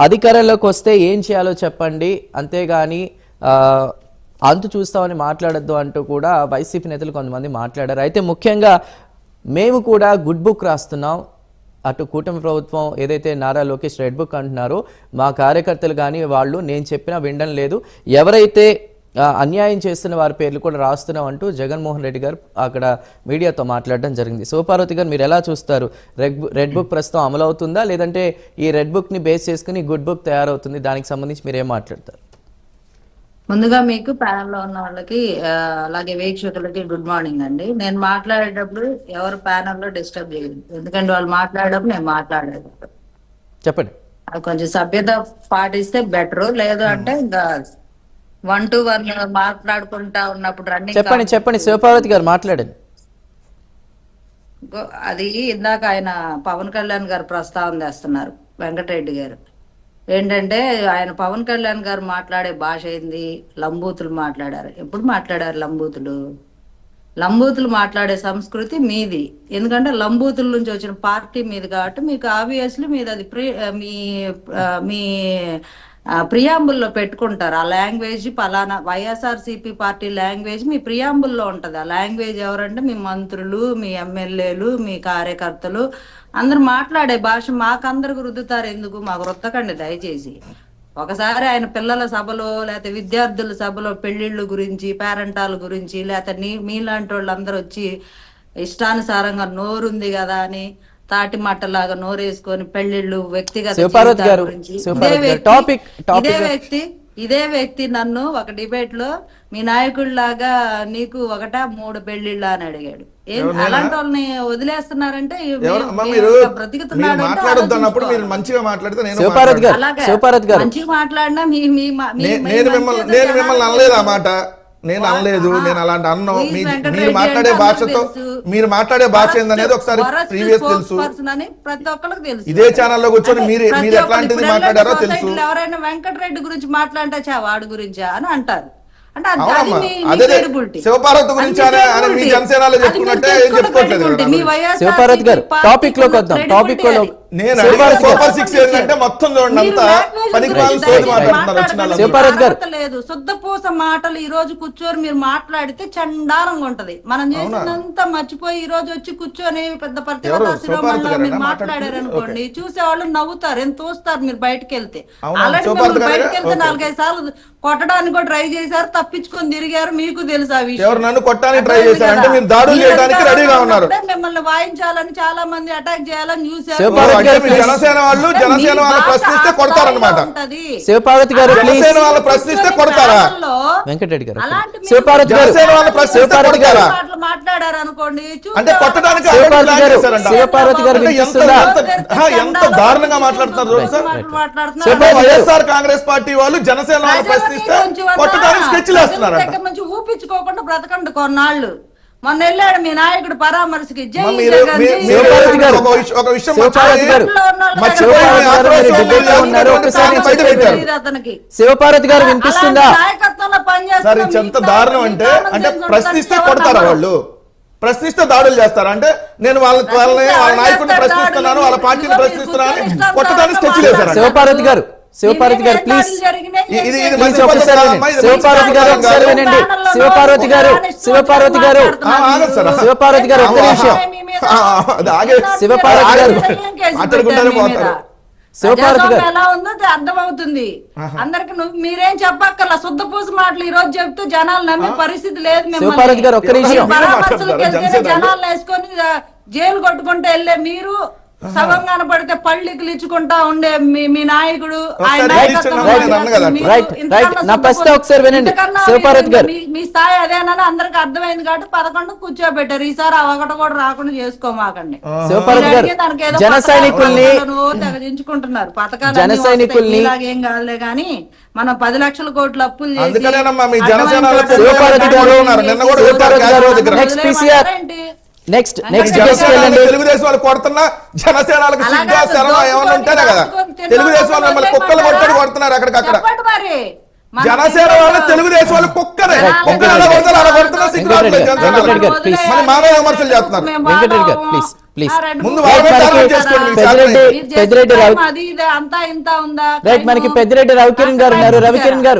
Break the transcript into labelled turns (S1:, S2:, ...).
S1: అధికారంలోకి వస్తే ఏం చేయాలో చెప్పండి, అంతేగాని అంతు చూస్తామని మాట్లాడద్దు అంటూ కూడా వైసీపీ నేతలు కొంతమంది మాట్లాడారు. అయితే ముఖ్యంగా మేము కూడా గుడ్ బుక్ రాస్తున్నాం, అటు కూటమి ప్రభుత్వం ఏదైతే నారా లోకేష్ రెడ్ బుక్ అంటున్నారో మా కార్యకర్తలు కానీ వాళ్ళు నేను చెప్పినా వినడం లేదు, ఎవరైతే అన్యాయం చేస్తున్న వారి పేర్లు కూడా రాస్తున్నాం అంటూ జగన్మోహన్ రెడ్డి గారు అక్కడ మీడియాతో మాట్లాడడం జరిగింది. శివపార్వతి గారు మీరు ఎలా చూస్తారు? రెడ్ బుక్ ప్రస్తుతం అమలు అవుతుందా, లేదంటే ఈ రెడ్ బుక్ని బేస్ చేసుకుని గుడ్ బుక్ తయారవుతుంది? దానికి సంబంధించి మీరు ఏం మాట్లాడతారు?
S2: ముందుగా మీకు ప్యానెల్లో ఉన్న వాళ్ళకి అలాగే వీక్షకులకి గుడ్ మార్నింగ్ అండి. నేను మాట్లాడేటప్పుడు ఎవరు ప్యానెల్లో డిస్టర్బ్ చేయదు, ఎందుకంటే వాళ్ళు మాట్లాడేటప్పుడు నేను మాట్లాడేటప్పుడు
S1: చెప్పండి.
S2: అది కొంచెం సభ్యత పాటిస్తే బెటర్, లేదు అంటే ఇంకా 1 to 1 మాట్లాడుకుంటా ఉన్నప్పుడు రన్నింగ్.
S1: చెప్పండి శివపార్వతి గారు మాట్లాడండి.
S2: అది ఇందాక ఆయన పవన్ కళ్యాణ్ గారు ప్రస్తావన చేస్తున్నారు, వెంకటరెడ్డి గారు. ఏంటంటే ఆయన పవన్ కళ్యాణ్ గారు మాట్లాడే భాష ఏంది? లంబూతులు మాట్లాడారు. ఎప్పుడు మాట్లాడారు లంబూతులు మాట్లాడే సంస్కృతి మీది, ఎందుకంటే లంబూతుల నుంచి వచ్చిన పార్టీ మీది కాబట్టి మీకు ఆబ్వియస్లీ మీది అది మీ ప్రియాంబుల్లో పెట్టుకుంటారు. ఆ లాంగ్వేజ్ పలానా వైఎస్ఆర్సీపీ పార్టీ లాంగ్వేజ్ మీ ప్రియాంబుల్లో ఉంటది. ఆ లాంగ్వేజ్ ఎవరంటే మీ మంత్రులు, మీ ఎమ్మెల్యేలు, మీ కార్యకర్తలు అందరు మాట్లాడే భాష మాకందరికి రుద్దుతారు. ఎందుకు? మాకు రుద్దకండి దయచేసి. ఒకసారి ఆయన పిల్లల సభలో లేకపోతే విద్యార్థుల సభలో పెళ్లిళ్ళు గురించి, పేరెంటాల గురించి, లేకపోతే మీలాంటి వాళ్ళందరూ వచ్చి ఇష్టానుసారంగా నోరుంది కదా అని తాటి మట్టలాగా నోరేసుకొని పెళ్లిళ్ళు, వ్యక్తిగత గురించి ఇదే వ్యక్తి నన్ను ఒక డిబేట్ లో మీ నాయకుడిలాగా నీకు 1-3 పెళ్లిళ్ళ అని అడిగాడు. అలాంటి వాళ్ళని వదిలేస్తున్నారంటే బ్రతుకుతున్నాడు.
S3: మంచిగా మాట్లాడితే
S2: మంచిగా మాట్లాడినా
S3: మిమ్మల్ని అనలేదు ఆ మాట, నేను అనలేదు. నేను అలాంటి అన్నం మీరు మాట్లాడే భాషతో మీరు మాట్లాడే భాష ఏందనేది ఒకసారి ప్రీవియస్ తెలుసు,
S2: ప్రతి ఒక్కరికి తెలుసు.
S3: ఇదే ఛానల్లో కూర్చొని మీరు ఎట్లాంటిది మాట్లాడారో తెలుసు.
S2: ఎవరైనా వెంకటరెడ్డి గురించి మాట్లాంటే వాడి గురించా అని అంటారు.
S3: శివపార్వతి గురించి మీ జనసేనలో చెప్పుకున్నట్టే ఏం చెప్పుకోవట్లేదు.
S1: శివపార్వతి గారు టాపిక్ లోకి వద్దాం. టాపిక్ లో
S3: నేను సూపర్ 6 ఏంటంటే మొత్తం చూడండి అంతా
S2: లేదు. శుద్ధపూస మాటలు ఈ రోజు కూర్చొని మీరు మాట్లాడితే చండాలంగా ఉంటది. మనం చేసినంతా మర్చిపోయి ఈ రోజు వచ్చి కూర్చొని పెద్ద ప్రతిభా శిరోమణిలో మీరు మాట్లాడారు అనుకోండి, చూసేవాళ్ళు నవ్వుతారు, ఎంత చూస్తారు మీరు బయటకు వెళ్తే. ఆల్రెడీ బయటకు వెళ్తే 4-5 సార్లు కొట్టడానికి కూడా ట్రై చేశారు, తప్పించుకొని తిరిగారు. మీకు తెలుసు ఆ విషయం.
S3: నన్ను కొట్టడానికి ట్రై చేశారు,
S2: మిమ్మల్ని వాయించాలని చాలా మంది అటాక్ చేయాలని చూసారు.
S3: జనసేన వాళ్ళు ప్రశ్నిస్తే కొడతారన్నమాట.
S1: శివపార్వతి గారు
S3: ప్రశ్నిస్తే కొడతారా?
S1: వెంకటరెడ్డి గారు
S3: శివపార్వతి గారు
S2: మాట్లాడారు అనుకోండి,
S3: అంటే కొట్టడానికి
S1: శివపార్వతి గారు
S3: ఎంత దారుణంగా మాట్లాడుతున్నారు. వైఎస్ఆర్ కాంగ్రెస్ పార్టీ వాళ్ళు జనసేన వాళ్ళు ప్రశ్నిస్తే కొట్టడానికి స్కెచ్లు వేస్తున్నారు.
S2: ఊపించుకోకుండా బ్రతకండి కొన్నాళ్ళు. మొన్న వెళ్ళాడు మీ నాయకుడు పరామర్శకి.
S1: శివపార్వతి గారు వినిపిస్తుందా?
S2: నాయకత్వంలో పనిచేస్తారు.
S3: ఎంత దారుణం అంటే ప్రశ్నిస్తే కొడతారా వాళ్ళు? ప్రశ్నిస్తే దాడులు చేస్తారా? అంటే నేను వాళ్ళ నాయకుడిని ప్రశ్నిస్తున్నాను, వాళ్ళ పార్టీని ప్రశ్నిస్తున్నాను, కొట్టడానికి స్కెచ్ చేశారు.
S1: శివపార్వతి గారు శివపార్వతి గారు ప్లీజ్, శివపార్వతి గారు ఒకసారి వినండి. శివపార్వతి గారు ఒక్క నిమిషం. శివపార్వతి గారు
S2: ఎలా ఉందో అర్థమవుతుంది అందరికి. మీరేం చెప్పక్కర్లా, శుద్ధ పూస మాటలు ఈ రోజు చెప్తూ జనాలు నమ్మే పరిస్థితి లేదు. పరామర్శలకు వెళ్తే జనాలను వేసుకొని జైలు కొట్టుకుంటూ వెళ్ళే మీరు సగం కనపడితే పళ్ళికి ఇచ్చుకుంటా ఉండే మీ నాయకుడు మీ స్థాయి అదేనని అందరికి అర్థమైంది కాబట్టి 11 కూర్చోబెట్టారు. ఈసారి ఆ 1 కూడా రాకుండా చేసుకోమాకండి.
S1: జన సైనికుల్ని
S2: తెగదించుకుంటున్నారు. పథకాలు ఇలాగేం కాదులే గాని మనం 10 లక్షల కోట్ల అప్పులు
S1: చేసి నెక్స్ట్
S3: తెలుగుదేశం వాళ్ళు కొడుతున్నా జనసేనలకు ఏమన్నా ఉంటేనే కదా. తెలుగుదేశం వాళ్ళు మిమ్మల్ని కుక్కలు కొడుతున్నారు అక్కడికక్కడ. జనసేన వాళ్ళు తెలుగుదేశం వాళ్ళు కుక్కరే కుక్కలు అలా కొడుతున్నారు, అలా కొడుతున్నా సిగ్గు మానవ విమర్శలు చేస్తున్నారు.
S1: ప్లీజ్.
S3: ముందు వాళ్ళ టార్గెట్ చేసుకోండి, మీకు
S1: పెద్దిరెడ్డి రవి
S2: అది ఇది అంతా ఇంత ఉందా
S1: రైట్, మనకి పెద్దిరెడ్డి రవికిరణ్ గారు ఉన్నారు. రవికిరణ్ గారు